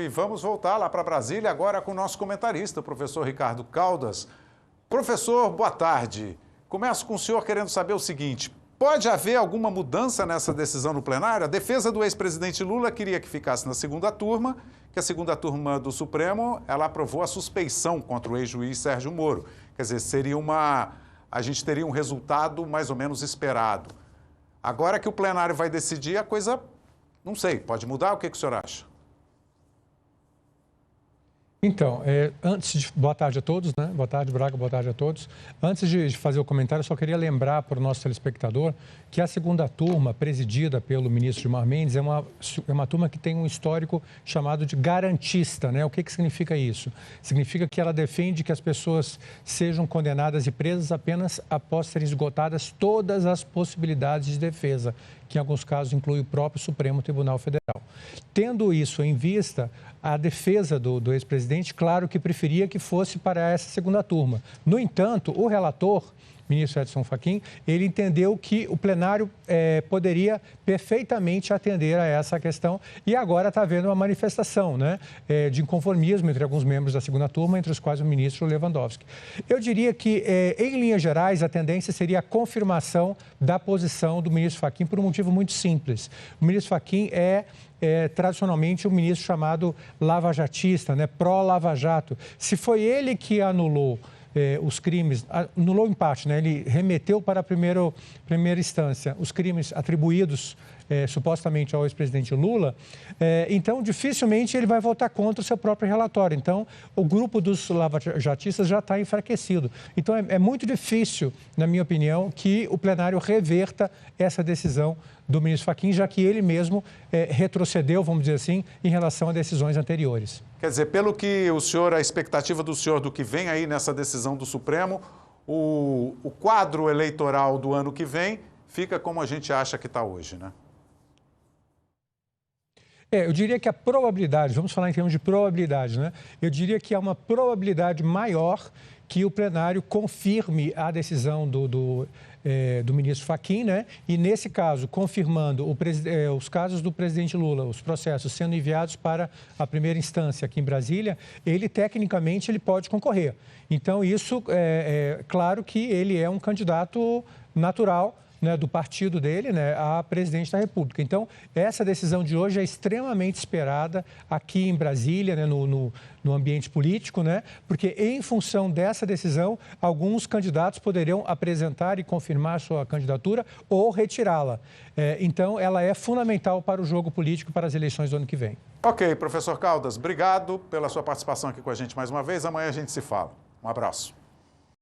e vamos voltar lá para Brasília agora com o nosso comentarista, o professor Ricardo Caldas. Professor, boa tarde. Começo com o senhor querendo saber o seguinte: pode haver alguma mudança nessa decisão no plenário? A defesa do ex-presidente Lula queria que ficasse na segunda turma, que a segunda turma do Supremo, ela aprovou a suspeição contra o ex-juiz Sérgio Moro. Quer dizer, a gente teria um resultado mais ou menos esperado. Agora que o plenário vai decidir, a coisa, não sei, pode mudar? O que o senhor acha? Então, boa tarde a todos, né? Boa tarde, Braga, boa tarde a todos. Antes de fazer o comentário, eu só queria lembrar para o nosso telespectador que a segunda turma, presidida pelo ministro Gilmar Mendes, é uma turma que tem um histórico chamado de garantista, né? O que significa isso? Significa que ela defende que as pessoas sejam condenadas e presas apenas após serem esgotadas todas as possibilidades de defesa, que em alguns casos inclui o próprio Supremo Tribunal Federal. Tendo isso em vista, a defesa do ex-presidente, claro que preferia que fosse para essa segunda turma. No entanto, o relator, ministro Edson Fachin, ele entendeu que o plenário poderia perfeitamente atender a essa questão e agora está havendo uma manifestação, né, de inconformismo entre alguns membros da segunda turma, entre os quais o ministro Lewandowski. Eu diria que, em linhas gerais, a tendência seria a confirmação da posição do ministro Fachin por um motivo muito simples. O ministro Fachin é tradicionalmente um ministro chamado lavajatista, né, pró-Lava Jato. Se foi ele que anulou os crimes, anulou em parte, né? Ele remeteu para a primeira instância os crimes atribuídos supostamente ao ex-presidente Lula, então dificilmente ele vai votar contra o seu próprio relatório. Então, o grupo dos lavajatistas já está enfraquecido. Então, é muito difícil, na minha opinião, que o plenário reverta essa decisão do ministro Fachin, já que ele mesmo retrocedeu, vamos dizer assim, em relação a decisões anteriores. Quer dizer, pelo que o senhor, a expectativa do senhor do que vem aí nessa decisão do Supremo, o quadro eleitoral do ano que vem fica como a gente acha que está hoje, né? Eu diria que a probabilidade, vamos falar em termos de probabilidade, né? Eu diria que há uma probabilidade maior que o plenário confirme a decisão do ministro Fachin, né? E, nesse caso, confirmando os casos do presidente Lula, os processos sendo enviados para a primeira instância aqui em Brasília, tecnicamente, ele pode concorrer. Então, isso, claro que ele é um candidato natural, né, do partido dele, né, a presidente da República. Então, essa decisão de hoje é extremamente esperada aqui em Brasília, né, no ambiente político, né, porque em função dessa decisão, alguns candidatos poderiam apresentar e confirmar sua candidatura ou retirá-la. Então, ela é fundamental para o jogo político para as eleições do ano que vem. Ok, professor Caldas, obrigado pela sua participação aqui com a gente mais uma vez. Amanhã a gente se fala. Um abraço.